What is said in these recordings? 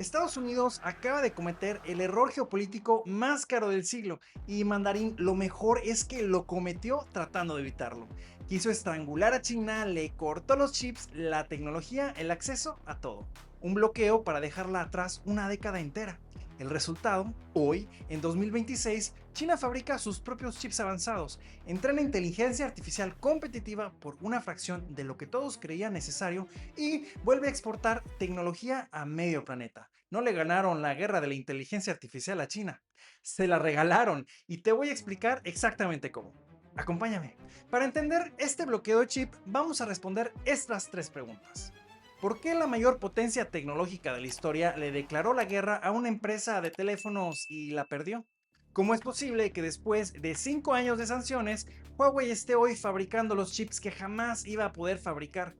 Estados Unidos acaba de cometer el error geopolítico más caro del siglo y Mandarín lo mejor es que lo cometió tratando de evitarlo. Quiso estrangular a China, le cortó los chips, la tecnología, el acceso a todo. Un bloqueo para dejarla atrás una década entera. El resultado, hoy, en 2026, China fabrica sus propios chips avanzados, entrena inteligencia artificial competitiva por una fracción de lo que todos creían necesario y vuelve a exportar tecnología a medio planeta. No le ganaron la guerra de la inteligencia artificial a China, se la regalaron y te voy a explicar exactamente cómo. Acompáñame. Para entender este bloqueo de chip, vamos a responder estas tres preguntas. ¿Por qué la mayor potencia tecnológica de la historia le declaró la guerra a una empresa de teléfonos y la perdió? ¿Cómo es posible que después de 5 años de sanciones, Huawei esté hoy fabricando los chips que jamás iba a poder fabricar?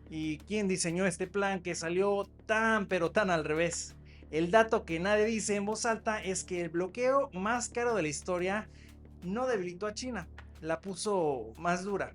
¿Y quién diseñó este plan que salió tan pero tan al revés? El dato que nadie dice en voz alta es que el bloqueo más caro de la historia no debilitó a China, la puso más dura.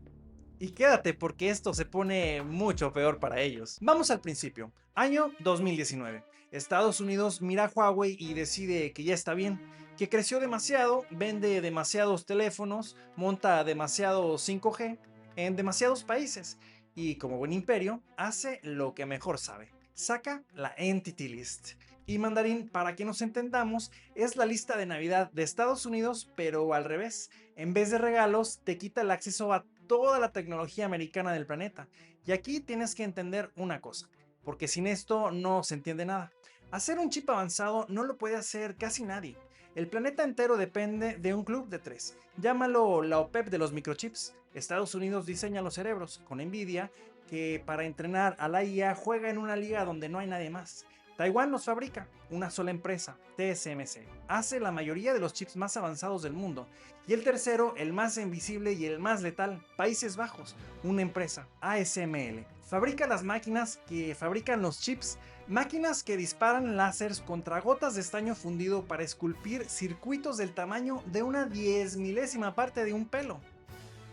Y quédate porque esto se pone mucho peor para ellos. Vamos al principio. Año 2019. Estados Unidos mira a Huawei y decide que ya está bien, que creció demasiado, vende demasiados teléfonos, monta demasiado 5G en demasiados países y como buen imperio hace lo que mejor sabe. Saca la Entity List. Y Mandarín, para que nos entendamos, es la lista de Navidad de Estados Unidos, pero al revés. En vez de regalos, te quita el acceso a toda la tecnología americana del planeta. Y aquí tienes que entender una cosa, porque sin esto no se entiende nada. Hacer un chip avanzado no lo puede hacer casi nadie. El planeta entero depende de un club de tres. Llámalo la OPEP de los microchips. Estados Unidos diseña los cerebros con Nvidia, que para entrenar a la IA juega en una liga donde no hay nadie más. Taiwán los fabrica, una sola empresa, TSMC. Hace la mayoría de los chips más avanzados del mundo. Y el tercero, el más invisible y el más letal, Países Bajos, una empresa, ASML. Fabrica las máquinas que fabrican los chips, máquinas que disparan láseres contra gotas de estaño fundido para esculpir circuitos del tamaño de una 10 milésima parte de un pelo.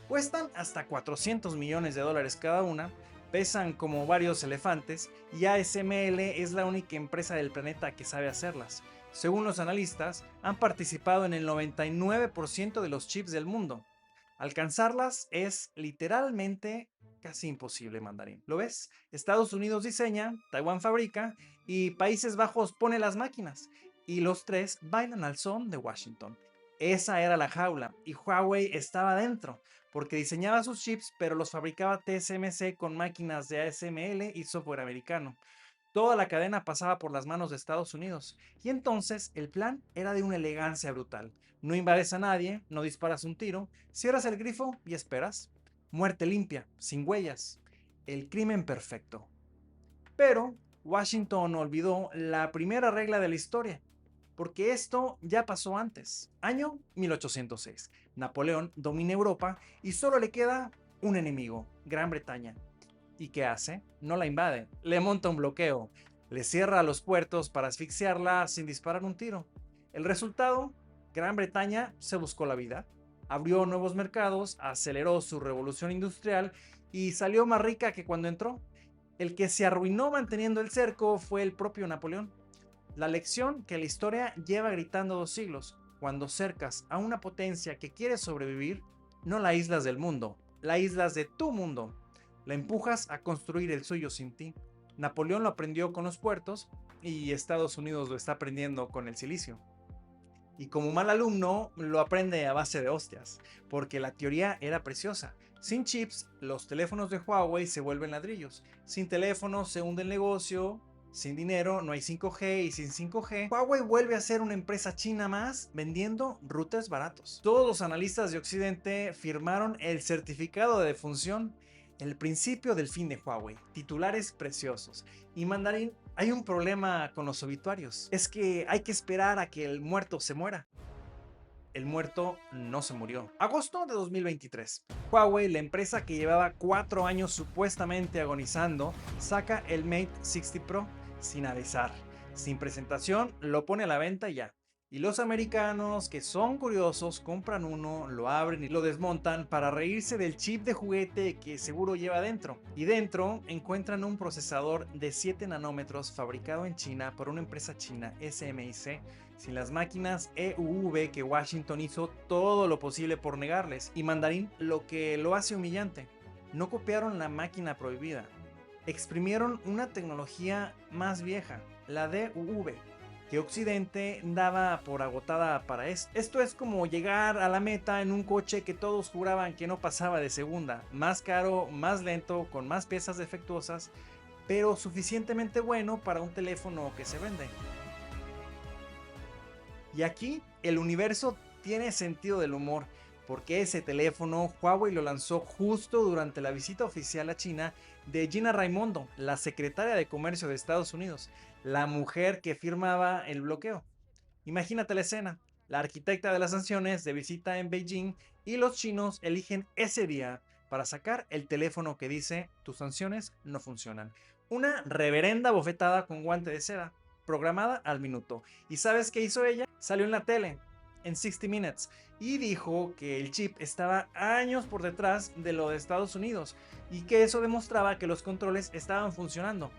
Cuestan hasta 400 millones de dólares cada una, pesan como varios elefantes y ASML es la única empresa del planeta que sabe hacerlas. Según los analistas, han participado en el 99% de los chips del mundo. Alcanzarlas es literalmente casi imposible, Mandarín. ¿Lo ves? Estados Unidos diseña, Taiwán fabrica y Países Bajos pone las máquinas. Y los tres bailan al son de Washington. Esa era la jaula y Huawei estaba dentro, porque diseñaba sus chips pero los fabricaba TSMC con máquinas de ASML y software americano. Toda la cadena pasaba por las manos de Estados Unidos, y entonces el plan era de una elegancia brutal. No invades a nadie, no disparas un tiro, cierras el grifo y esperas. Muerte limpia, sin huellas. El crimen perfecto. Pero Washington olvidó la primera regla de la historia, porque esto ya pasó antes. Año 1806. Napoleón domina Europa y solo le queda un enemigo, Gran Bretaña. ¿Y qué hace? No la invade, le monta un bloqueo, le cierra los puertos para asfixiarla sin disparar un tiro. El resultado, Gran Bretaña se buscó la vida, abrió nuevos mercados, aceleró su revolución industrial y salió más rica que cuando entró. El que se arruinó manteniendo el cerco fue el propio Napoleón. La lección que la historia lleva gritando 2 siglos: cuando cercas a una potencia que quiere sobrevivir, no la aíslas del mundo, la aíslas de tu mundo. La empujas a construir el suyo sin ti. Napoleón lo aprendió con los puertos y Estados Unidos lo está aprendiendo con el silicio. Y como mal alumno, lo aprende a base de hostias, porque la teoría era preciosa. Sin chips, los teléfonos de Huawei se vuelven ladrillos. Sin teléfonos se hunde el negocio. Sin dinero no hay 5G y sin 5G, Huawei vuelve a ser una empresa china más vendiendo routers baratos. Todos los analistas de Occidente firmaron el certificado de defunción, el principio del fin de Huawei, titulares preciosos. Y Mandarín, hay un problema con los obituarios, es que hay que esperar a que el muerto se muera. El muerto no se murió. Agosto de 2023. Huawei, la empresa que llevaba 4 años supuestamente agonizando, saca el Mate 60 Pro sin avisar. Sin presentación, lo pone a la venta y ya. Y los americanos, que son curiosos, compran uno, lo abren y lo desmontan para reírse del chip de juguete que seguro lleva dentro. Y dentro encuentran un procesador de 7 nanómetros fabricado en China por una empresa china, SMIC, sin las máquinas EUV que Washington hizo todo lo posible por negarles. Y Mandarín, lo que lo hace humillante, no copiaron la máquina prohibida, exprimieron una tecnología más vieja, la DUV, que Occidente daba por agotada para esto. Esto es como llegar a la meta en un coche que todos juraban que no pasaba de segunda, más caro, más lento, con más piezas defectuosas, pero suficientemente bueno para un teléfono que se vende. Y aquí el universo tiene sentido del humor, porque ese teléfono Huawei lo lanzó justo durante la visita oficial a China de Gina Raimondo, la secretaria de Comercio de Estados Unidos, la mujer que firmaba el bloqueo. Imagínate la escena, la arquitecta de las sanciones de visita en Beijing y los chinos eligen ese día para sacar el teléfono que dice tus sanciones no funcionan. Una reverenda bofetada con guante de seda, programada al minuto. ¿Y sabes qué hizo ella? Salió en la tele, en 60 Minutes, y dijo que el chip estaba años por detrás de lo de Estados Unidos y que eso demostraba que los controles estaban funcionando.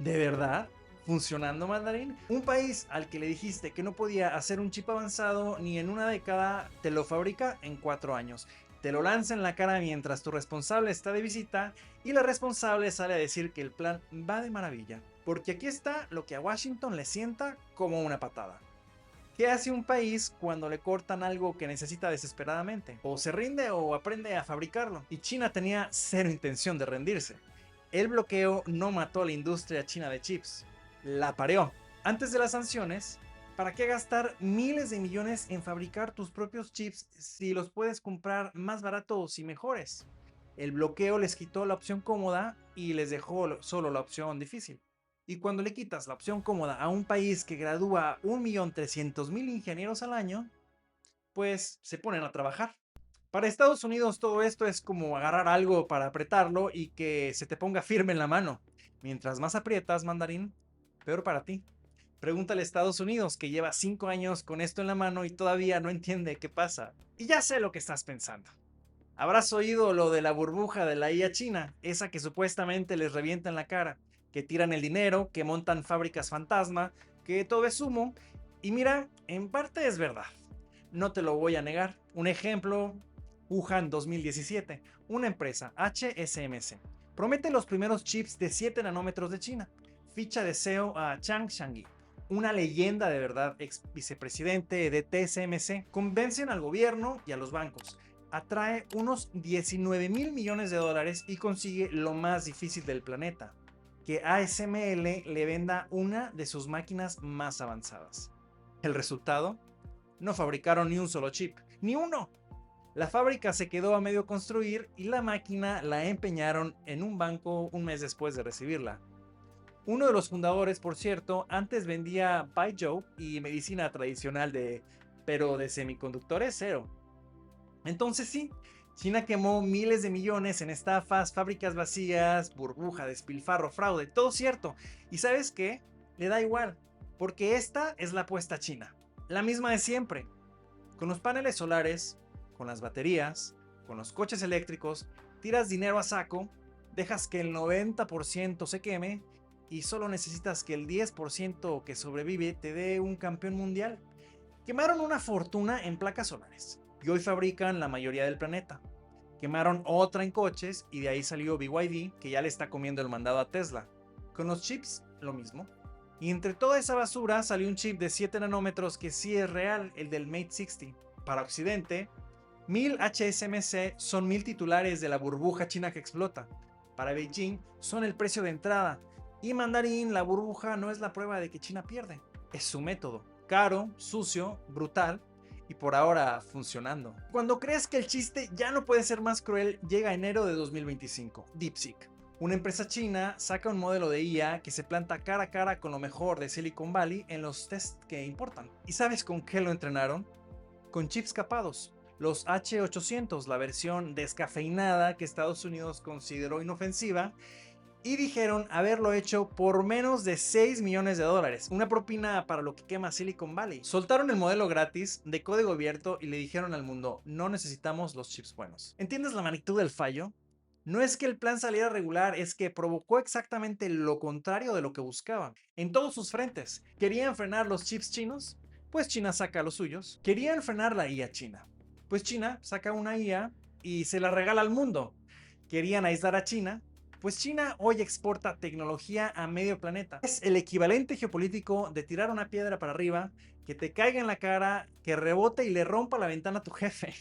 ¿De verdad? ¿Funcionando, Mandarín? Un país al que le dijiste que no podía hacer un chip avanzado ni en una década, te lo fabrica en 4 años. Te lo lanza en la cara mientras tu responsable está de visita y la responsable sale a decir que el plan va de maravilla. Porque aquí está lo que a Washington le sienta como una patada. ¿Qué hace un país cuando le cortan algo que necesita desesperadamente? O se rinde o aprende a fabricarlo. Y China tenía cero intención de rendirse. El bloqueo no mató a la industria china de chips, la pareó. Antes de las sanciones, ¿para qué gastar miles de millones en fabricar tus propios chips si los puedes comprar más baratos y mejores? El bloqueo les quitó la opción cómoda y les dejó solo la opción difícil. Y cuando le quitas la opción cómoda a un país que gradúa 1.300.000 ingenieros al año, pues se ponen a trabajar. Para Estados Unidos todo esto es como agarrar algo para apretarlo y que se te ponga firme en la mano. Mientras más aprietas, Mandarín, peor para ti. Pregúntale a Estados Unidos, que lleva 5 años con esto en la mano y todavía no entiende qué pasa. Y ya sé lo que estás pensando. Habrás oído lo de la burbuja de la IA china, esa que supuestamente les revienta en la cara, que tiran el dinero, que montan fábricas fantasma, que todo es humo. Y mira, en parte es verdad. No te lo voy a negar. Un ejemplo, Wuhan 2017, una empresa, HSMC, promete los primeros chips de 7 nanómetros de China. Ficha de CEO a Chang Shangyi, una leyenda de verdad, ex vicepresidente de TSMC. Convencen al gobierno y a los bancos. Atrae unos 19 mil millones de dólares y consigue lo más difícil del planeta, que ASML le venda una de sus máquinas más avanzadas. El resultado, no fabricaron ni un solo chip, ni uno. La fábrica se quedó a medio construir y la máquina la empeñaron en un banco un mes después de recibirla. Uno de los fundadores, por cierto, antes vendía Baijiu y medicina tradicional pero de semiconductores cero. Entonces sí, China quemó miles de millones en estafas, fábricas vacías, burbuja, despilfarro, fraude, todo cierto. ¿Y sabes qué? Le da igual, porque esta es la apuesta china, la misma de siempre. Con los paneles solares, con las baterías, con los coches eléctricos, tiras dinero a saco, dejas que el 90% se queme y solo necesitas que el 10% que sobrevive te dé un campeón mundial. Quemaron una fortuna en placas solares y hoy fabrican la mayoría del planeta. Quemaron otra en coches y de ahí salió BYD, que ya le está comiendo el mandado a Tesla. Con los chips, lo mismo. Y entre toda esa basura salió un chip de 7 nanómetros que sí es real, el del Mate 60. Para Occidente, 1000 HSMC son 1000 titulares de la burbuja china que explota. Para Beijing son el precio de entrada. Y Mandarín, la burbuja no es la prueba de que China pierde. Es su método. Caro, sucio, brutal y por ahora funcionando. Cuando crees que el chiste ya no puede ser más cruel, llega enero de 2025. DeepSeek, una empresa china, saca un modelo de IA que se planta cara a cara con lo mejor de Silicon Valley en los tests que importan. ¿Y sabes con qué lo entrenaron? Con chips capados. Los H800, la versión descafeinada que Estados Unidos consideró inofensiva y dijeron haberlo hecho por menos de 6 millones de dólares, una propina para lo que quema Silicon Valley. Soltaron el modelo gratis de código abierto y le dijeron al mundo, no necesitamos los chips buenos. ¿Entiendes la magnitud del fallo? No es que el plan saliera regular, es que provocó exactamente lo contrario de lo que buscaban. En todos sus frentes. ¿Querían frenar los chips chinos? Pues China saca los suyos. ¿Querían frenar la IA china? Pues China saca una IA y se la regala al mundo. ¿Querían aislar a China? Pues China hoy exporta tecnología a medio planeta. Es el equivalente geopolítico de tirar una piedra para arriba, que te caiga en la cara, que rebote y le rompa la ventana a tu jefe.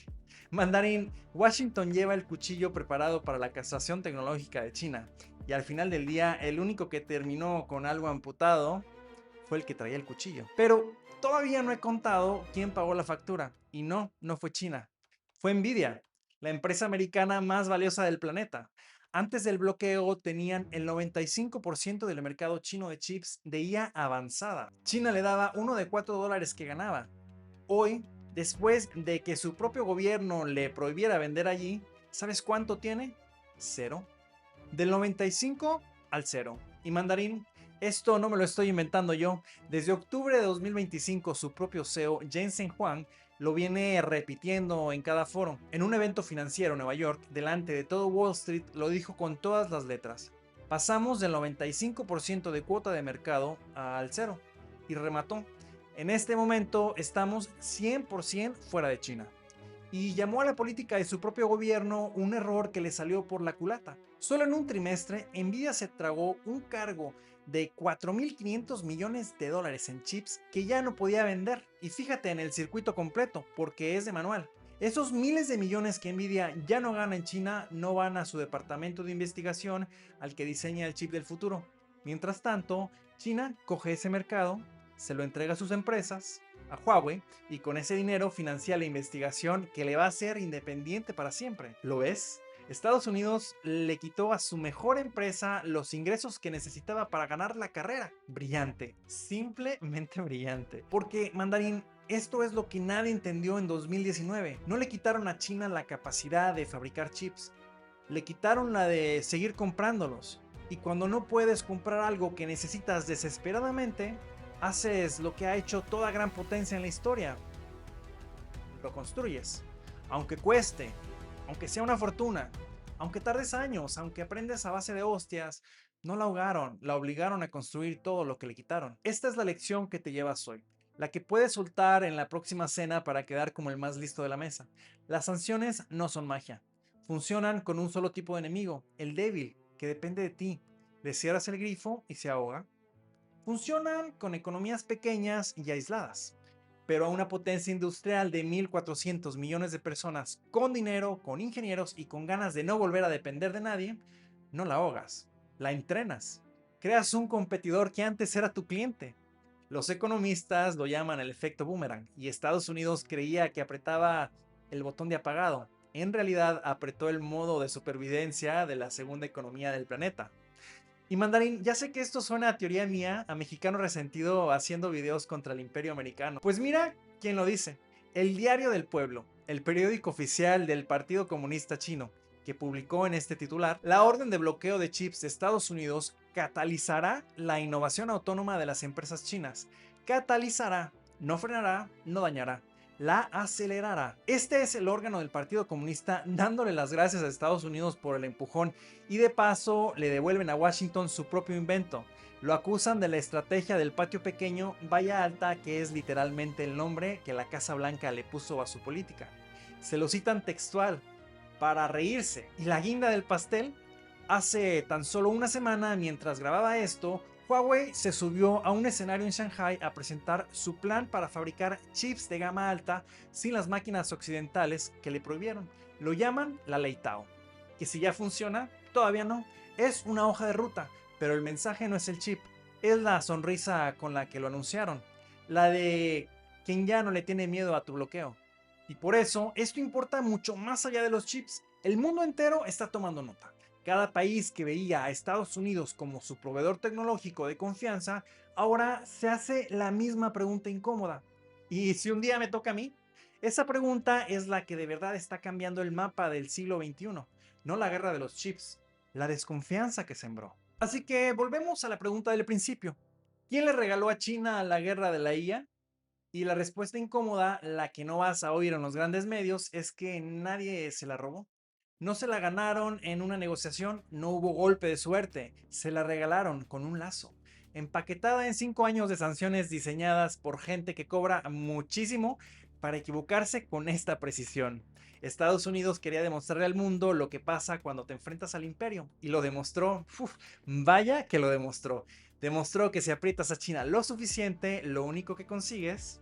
Mandarín, Washington lleva el cuchillo preparado para la castración tecnológica de China. Y al final del día, el único que terminó con algo amputado fue el que traía el cuchillo. Pero todavía no he contado quién pagó la factura. Y no, no fue China. Fue Nvidia, la empresa americana más valiosa del planeta. Antes del bloqueo tenían el 95% del mercado chino de chips de IA avanzada. China le daba uno de $4 que ganaba. Hoy, después de que su propio gobierno le prohibiera vender allí, ¿sabes cuánto tiene? Cero. Del 95 al cero. Y Mandarín, esto no me lo estoy inventando yo. Desde octubre de 2025, su propio CEO, Jensen Huang, lo viene repitiendo en cada foro. En un evento financiero en Nueva York, delante de todo Wall Street, lo dijo con todas las letras. Pasamos del 95% de cuota de mercado al cero. Y remató. En este momento estamos 100% fuera de China. Y llamó a la política de su propio gobierno un error que le salió por la culata. Solo en un trimestre, Nvidia se tragó un cargo de 4.500 millones de dólares en chips que ya no podía vender. Y fíjate en el circuito completo, porque es de manual. Esos miles de millones que Nvidia ya no gana en China no van a su departamento de investigación al que diseña el chip del futuro. Mientras tanto, China coge ese mercado, se lo entrega a sus empresas, a Huawei, y con ese dinero financia la investigación que le va a hacer independiente para siempre. ¿Lo ves? Estados Unidos le quitó a su mejor empresa los ingresos que necesitaba para ganar la carrera. Brillante, simplemente brillante. Porque, Mandarín, esto es lo que nadie entendió en 2019. No le quitaron a China la capacidad de fabricar chips, le quitaron la de seguir comprándolos. Y cuando no puedes comprar algo que necesitas desesperadamente, haces lo que ha hecho toda gran potencia en la historia. Lo construyes. Aunque cueste, aunque sea una fortuna, aunque tardes años, aunque aprendes a base de hostias, no la ahogaron, la obligaron a construir todo lo que le quitaron. Esta es la lección que te llevas hoy, la que puedes soltar en la próxima cena para quedar como el más listo de la mesa. Las sanciones no son magia. Funcionan con un solo tipo de enemigo, el débil, que depende de ti. Le cierras el grifo y se ahoga. Funcionan con economías pequeñas y aisladas, pero a una potencia industrial de 1.400 millones de personas con dinero, con ingenieros y con ganas de no volver a depender de nadie, no la ahogas, la entrenas. Creas un competidor que antes era tu cliente. Los economistas lo llaman el efecto boomerang y Estados Unidos creía que apretaba el botón de apagado. En realidad apretó el modo de supervivencia de la segunda economía del planeta. Y Mandarín, ya sé que esto suena a teoría mía, a mexicano resentido haciendo videos contra el imperio americano. Pues mira quién lo dice. El Diario del Pueblo, el periódico oficial del Partido Comunista Chino, que publicó en este titular, la orden de bloqueo de chips de Estados Unidos catalizará la innovación autónoma de las empresas chinas. Catalizará, no frenará, no dañará, la acelerará. Este es el órgano del Partido Comunista dándole las gracias a Estados Unidos por el empujón y de paso le devuelven a Washington su propio invento. Lo acusan de la estrategia del patio pequeño, valla alta, que es literalmente el nombre que la Casa Blanca le puso a su política. Se lo citan textual, para reírse. Y la guinda del pastel, hace tan solo una semana mientras grababa esto, Huawei se subió a un escenario en Shanghai a presentar su plan para fabricar chips de gama alta sin las máquinas occidentales que le prohibieron. Lo llaman la Ley Tao, que si ya funciona, todavía no. Es una hoja de ruta, pero el mensaje no es el chip, es la sonrisa con la que lo anunciaron, la de quien ya no le tiene miedo a tu bloqueo. Y por eso, esto importa mucho más allá de los chips. El mundo entero está tomando nota. Cada país que veía a Estados Unidos como su proveedor tecnológico de confianza, ahora se hace la misma pregunta incómoda. ¿Y si un día me toca a mí? Esa pregunta es la que de verdad está cambiando el mapa del siglo XXI, no la guerra de los chips, la desconfianza que sembró. Así que volvemos a la pregunta del principio. ¿Quién le regaló a China la guerra de la IA? Y la respuesta incómoda, la que no vas a oír en los grandes medios, es que nadie se la robó. No se la ganaron en una negociación, no hubo golpe de suerte, se la regalaron con un lazo. Empaquetada en 5 años de sanciones diseñadas por gente que cobra muchísimo para equivocarse con esta precisión. Estados Unidos quería demostrarle al mundo lo que pasa cuando te enfrentas al imperio y lo demostró. Uf, vaya que lo demostró. Demostró que si aprietas a China lo suficiente, lo único que consigues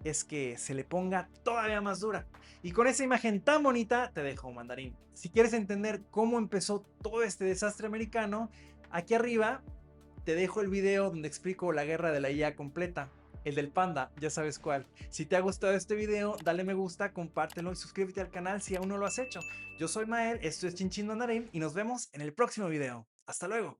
es que se le ponga todavía más dura. Y con esa imagen tan bonita te dejo, Mandarín. Si quieres entender cómo empezó todo este desastre americano, aquí arriba te dejo el video donde explico la guerra de la IA completa. El del panda, ya sabes cuál. Si te ha gustado este video, dale me gusta, compártelo y suscríbete al canal si aún no lo has hecho. Yo soy Mael, esto es Chinchín Mandarín y nos vemos en el próximo video. Hasta luego.